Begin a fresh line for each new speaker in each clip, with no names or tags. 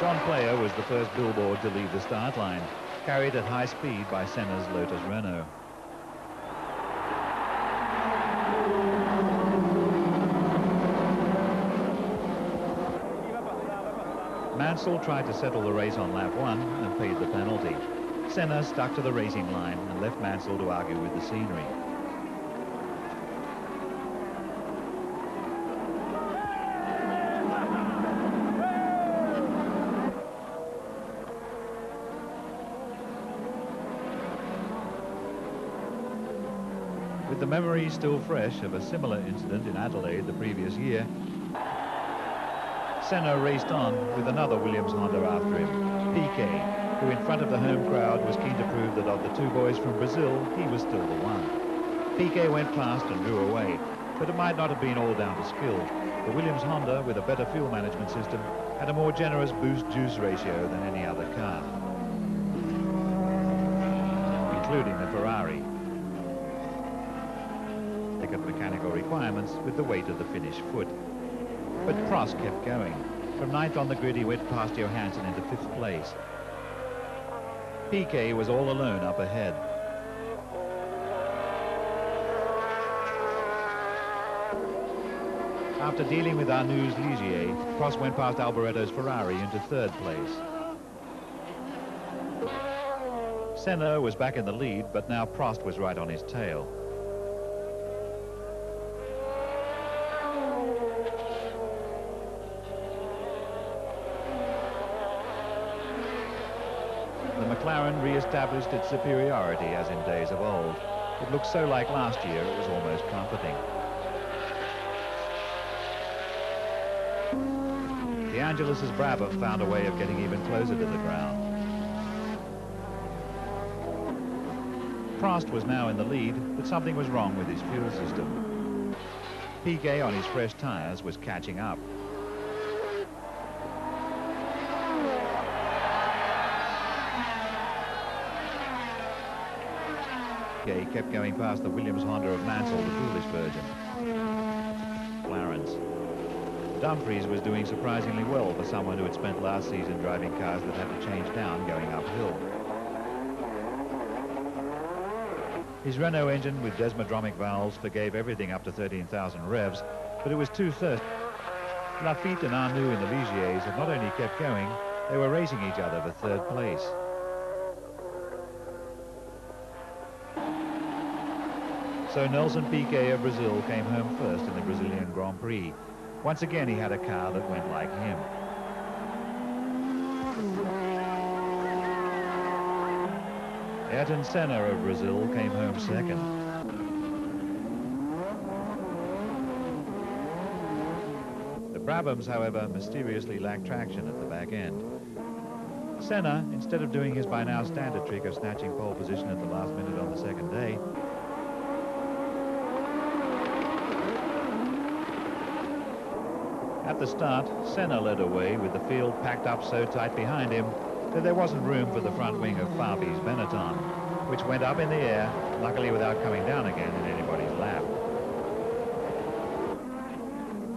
John Player was the first billboard to leave the start line, carried at high speed by Senna's Lotus Renault. Mansell tried to settle the race on lap 1 and paid the penalty. Senna stuck to the racing line and left Mansell to argue with the scenery. With the memory still fresh of a similar incident in Adelaide the previous year, Senna raced on with another Williams Honda after him, Piquet, who in front of the home crowd was keen to prove that of the two boys from Brazil, he was still the one. Piquet went past and drew away, but it might not have been all down to skill. The Williams Honda, with a better fuel management system, had a more generous boost-juice ratio than any other car, including the Ferrari. Thicker mechanical requirements with the weight of the finished foot. But Prost kept going. From 9th on the grid, he went past Johansson into 5th place. Piquet was all alone up ahead. After dealing with Arnoux Ligier, Prost went past Alboretto's Ferrari into 3rd place. Senna was back in the lead, but now Prost was right on his tail. The McLaren re-established its superiority as in days of old. It looked so like last year, it was almost comforting. De Angelis' Brabham found a way of getting even closer to the ground. Prost was now in the lead, but something was wrong with his fuel system. Piquet on his fresh tyres was catching up. Piquet kept going past the Williams Honda of Mansell, the foolish version. Clarence. Dumfries was doing surprisingly well for someone who had spent last season driving cars that had to change down going uphill. His Renault engine with desmodromic valves forgave everything up to 13,000 revs, but it was too thirsty. Lafitte and Arnoux in the Ligiers had not only kept going, they were racing each other for 3rd place. So Nelson Piquet of Brazil came home first in the Brazilian Grand Prix. Once again, he had a car that went like him. Ayrton Senna of Brazil came home second. The Brabhams, however, mysteriously lacked traction at the back end. Senna, instead of doing his by now standard trick of snatching pole position at the last minute on the second day, at the start, Senna led away with the field packed up so tight behind him that there wasn't room for the front wing of Fabi's Benetton, which went up in the air, luckily without coming down again in anybody's lap.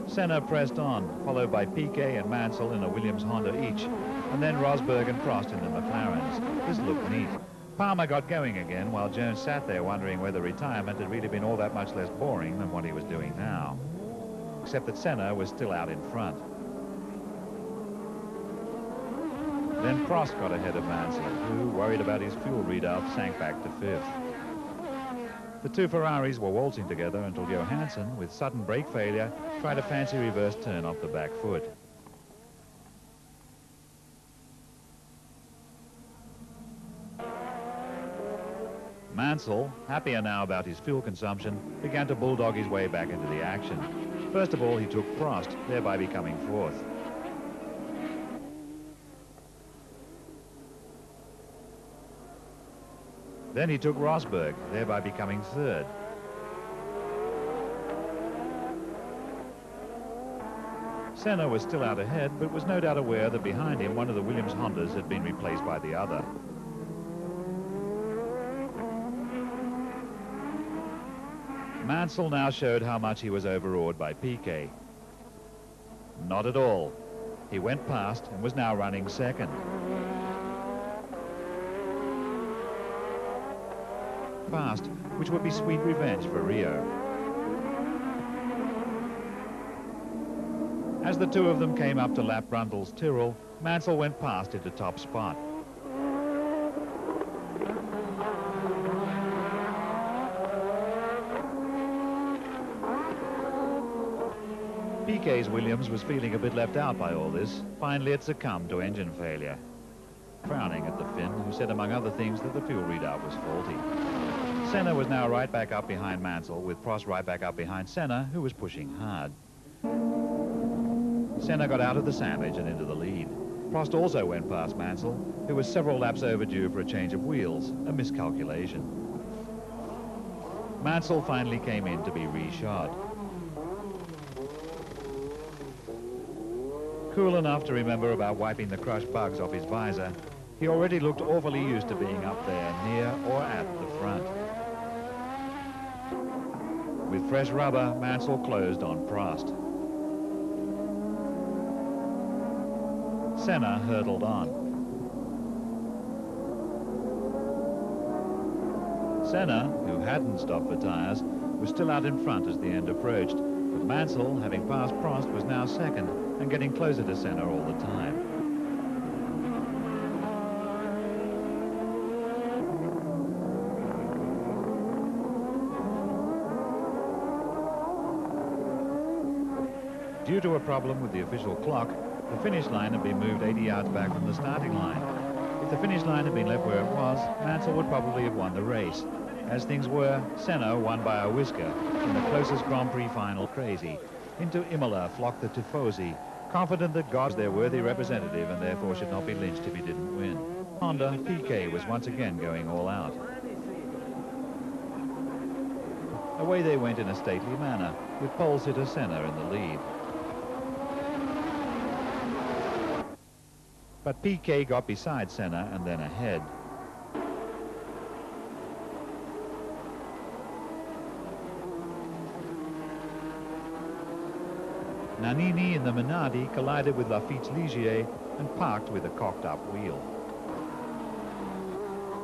Senna pressed on, followed by Piquet and Mansell in a Williams Honda each, and then Rosberg and Prost in the McLarens. This looked neat. Palmer got going again, while Jones sat there wondering whether retirement had really been all that much less boring than what he was doing now. Except that Senna was still out in front. Then Prost got ahead of Mansell, who, worried about his fuel readout, sank back to 5th. The two Ferraris were waltzing together until Johansson, with sudden brake failure, tried a fancy reverse turn off the back foot. Mansell, happier now about his fuel consumption, began to bulldog his way back into the action. First of all, he took Prost, thereby becoming 4th. Then he took Rosberg, thereby becoming 3rd. Senna was still out ahead, but was no doubt aware that behind him one of the Williams Hondas had been replaced by the other. Mansell now showed how much he was overawed by Piquet. Not at all. He went past and was now running second. Fast, which would be sweet revenge for Rio. As the two of them came up to lap Brundle's Tyrrell, Mansell went past into top spot. Piquet's Williams was feeling a bit left out by all this. Finally, it succumbed to engine failure. Frowning at the Finn, who said among other things that the fuel readout was faulty. Senna was now right back up behind Mansell, with Prost right back up behind Senna, who was pushing hard. Senna got out of the sandwich and into the lead. Prost also went past Mansell, who was several laps overdue for a change of wheels, a miscalculation. Mansell finally came in to be reshod. Cool enough to remember about wiping the crushed bugs off his visor, he already looked awfully used to being up there, near or at the front. With fresh rubber, Mansell closed on Prost. Senna hurtled on. Senna, who hadn't stopped for tyres, was still out in front as the end approached, but Mansell, having passed Prost, was now second and getting closer to Senna all the time. Due to a problem with the official clock, the finish line had been moved 80 yards back from the starting line. If the finish line had been left where it was, Mansell would probably have won the race. As things were, Senna won by a whisker in the closest Grand Prix final crazy. Into Imola flocked the Tifosi, confident that God was their worthy representative and therefore should not be lynched if he didn't win. Honda, Piquet was once again going all out. Away they went in a stately manner, with pole sitter Senna in the lead. But Piquet got beside Senna and then ahead. Nannini in the Minardi collided with Lafitte's Ligier and parked with a cocked-up wheel.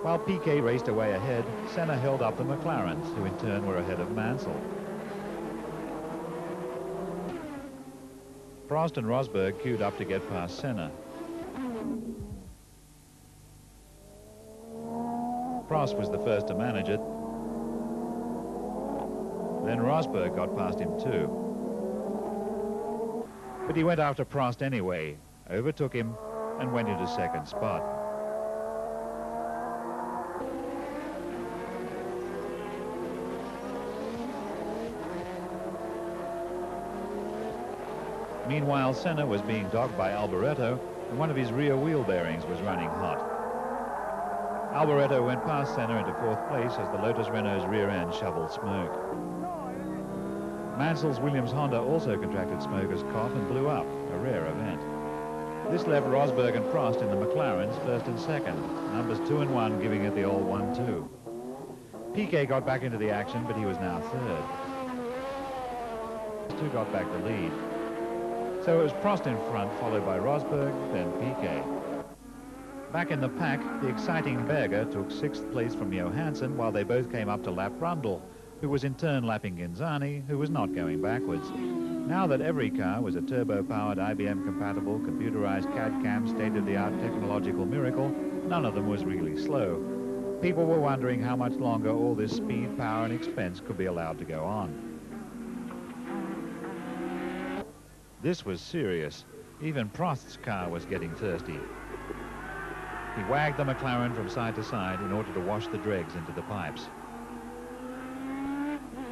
While Piquet raced away ahead, Senna held up the McLarens, who in turn were ahead of Mansell. Prost and Rosberg queued up to get past Senna. Prost was the first to manage it. Then Rosberg got past him too. But he went after Prost anyway, overtook him, and went into second spot. Meanwhile, Senna was being dogged by Alboreto, and one of his rear wheel bearings was running hot. Alboreto went past Senna into fourth place as the Lotus Renault's rear end shoveled smoke. Mansell's Williams Honda also contracted smoker's cough and blew up, a rare event. This left Rosberg and Prost in the McLarens first and second, numbers 2 and 1 giving it the old 1-2. Piquet got back into the action, but he was now third. These two got back the lead. So it was Prost in front, followed by Rosberg, then Piquet. Back in the pack, the exciting Berger took 6th place from Johansson while they both came up to lap Brundle, who was in turn lapping Ghinzani, who was not going backwards. Now that every car was a turbo-powered, IBM-compatible, computerized CAD-CAM, state-of-the-art technological miracle, none of them was really slow. People were wondering how much longer all this speed, power, and expense could be allowed to go on. This was serious. Even Prost's car was getting thirsty. He wagged the McLaren from side to side in order to wash the dregs into the pipes.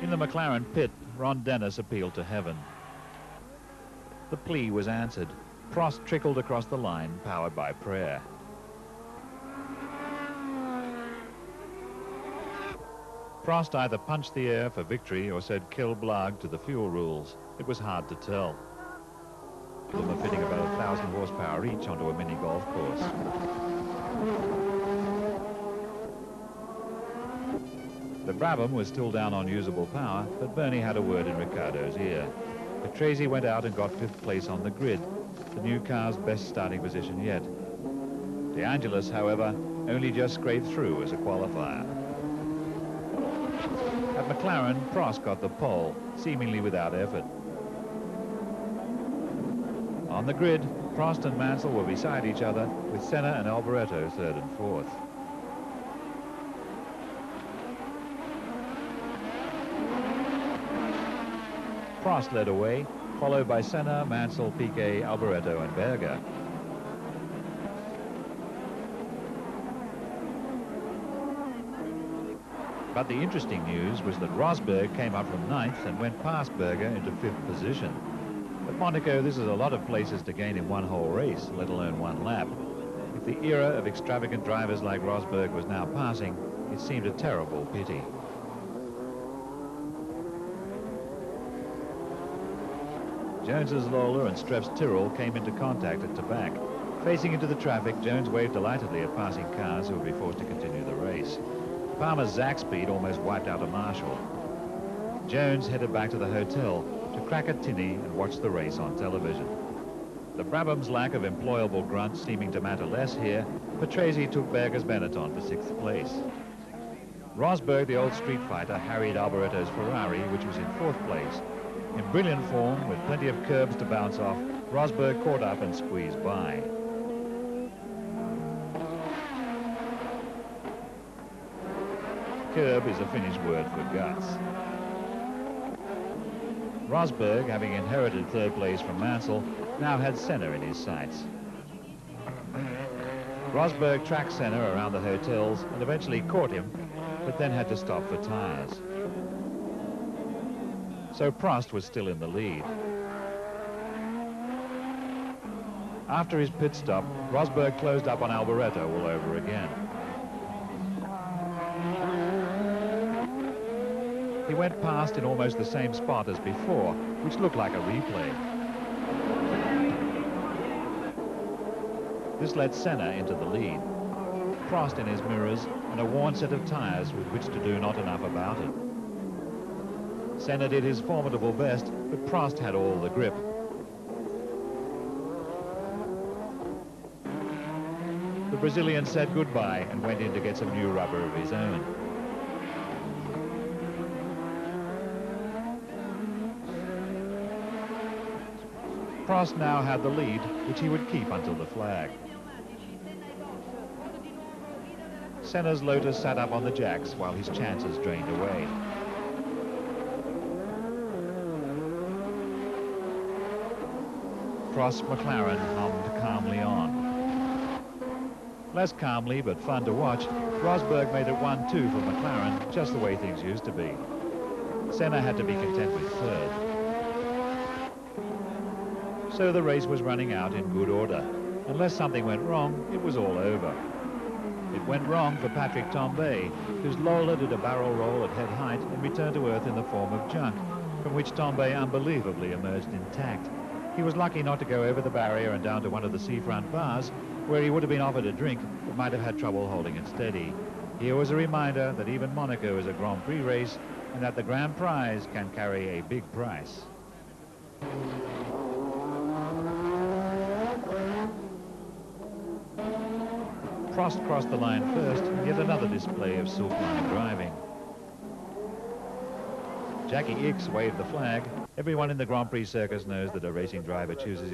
In the McLaren pit, Ron Dennis appealed to heaven. The plea was answered. Prost trickled across the line, powered by prayer. Prost either punched the air for victory or said kill blag to the fuel rules. It was hard to tell. Them are fitting about 1,000 horsepower each onto a mini golf course. The Brabham was still down on usable power, but Bernie had a word in Ricciardo's ear. Patrese went out and got 5th place on the grid. the new car's best starting position yet. De Angelis, however, only just scraped through as a qualifier. At McLaren, Prost got the pole, seemingly without effort. On the grid, Prost and Mansell were beside each other, with Senna and Alboreto third and fourth. Prost led away, followed by Senna, Mansell, Piquet, Alboreto and Berger. But the interesting news was that Rosberg came up from 9th and went past Berger into 5th position. At Monaco, this is a lot of places to gain in one whole race, let alone one lap. If the era of extravagant drivers like Rosberg was now passing, it seemed a terrible pity. Jones's Lola and Streff's Tyrrell came into contact at Tabac. Facing into the traffic, Jones waved delightedly at passing cars who would be forced to continue the race. Palmer's Zach speed almost wiped out a Marshall. Jones headed back to the hotel to crack a tinny and watch the race on television. The Brabham's lack of employable grunts seeming to matter less here, Patrese took Berger's Benetton for 6th place. Rosberg, the old street fighter, harried Alboreto's Ferrari, which was in 4th place. In brilliant form, with plenty of curbs to bounce off, Rosberg caught up and squeezed by. Curb is a Finnish word for guts. Rosberg, having inherited 3rd place from Mansell, now had Senna in his sights. Rosberg tracked Senna around the hotels and eventually caught him, but then had to stop for tires. So Prost was still in the lead. After his pit stop, Rosberg closed up on Alboreto all over again. He went past in almost the same spot as before, which looked like a replay. This led Senna into the lead. Prost in his mirrors and a worn set of tires with which to do not enough about it. Senna did his formidable best, but Prost had all the grip. The Brazilian said goodbye and went in to get some new rubber of his own. Prost now had the lead, which he would keep until the flag. Senna's Lotus sat up on the jacks while his chances drained away. Prost McLaren hummed calmly on. Less calmly, but fun to watch, Rosberg made it 1-2 for McLaren, just the way things used to be. Senna had to be content with 3rd. So the race was running out in good order. Unless something went wrong, it was all over. It went wrong for Patrick Tambay, whose Lola did a barrel roll at head height and returned to earth in the form of junk, from which Tambay unbelievably emerged intact. He was lucky not to go over the barrier and down to one of the seafront bars, where he would have been offered a drink, but might have had trouble holding it steady. Here was a reminder that even Monaco is a Grand Prix race, and that the Grand Prize can carry a big price. Prost crossed the line first, yet another display of silk-line driving. Jackie Ickx waved the flag. Everyone in the Grand Prix circus knows that a racing driver chooses